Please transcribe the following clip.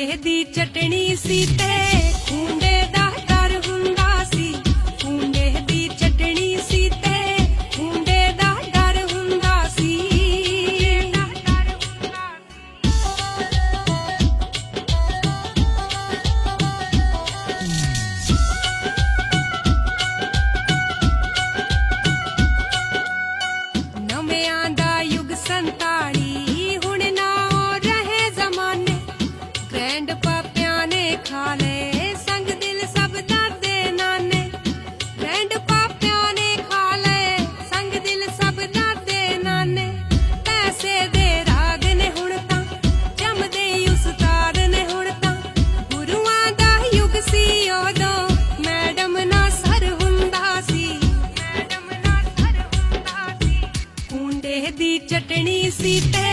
दी चटनी सी ते खूंडे दा डर हुंदा सी। खूंडे दी चटनी सी ते खूंडे दा डर हुंदा सी। नवेआं दा युग 47 हुण ना रहे जमाने। ग्रैंड पापियां ने खा ले संग दिल सब दादे नाने। ग्रैंड पापियां ने खा ले संग दिल सब दादे नाने। पैसे दे राग ने हुण तां जमदे ही उस्ताद ने हुण तां। गुरुआं दा युग सी उदों मैडम ना सर हुंदा सी। मैडम ना सर हुंदा सी। खूंडे दी चटनी सी ते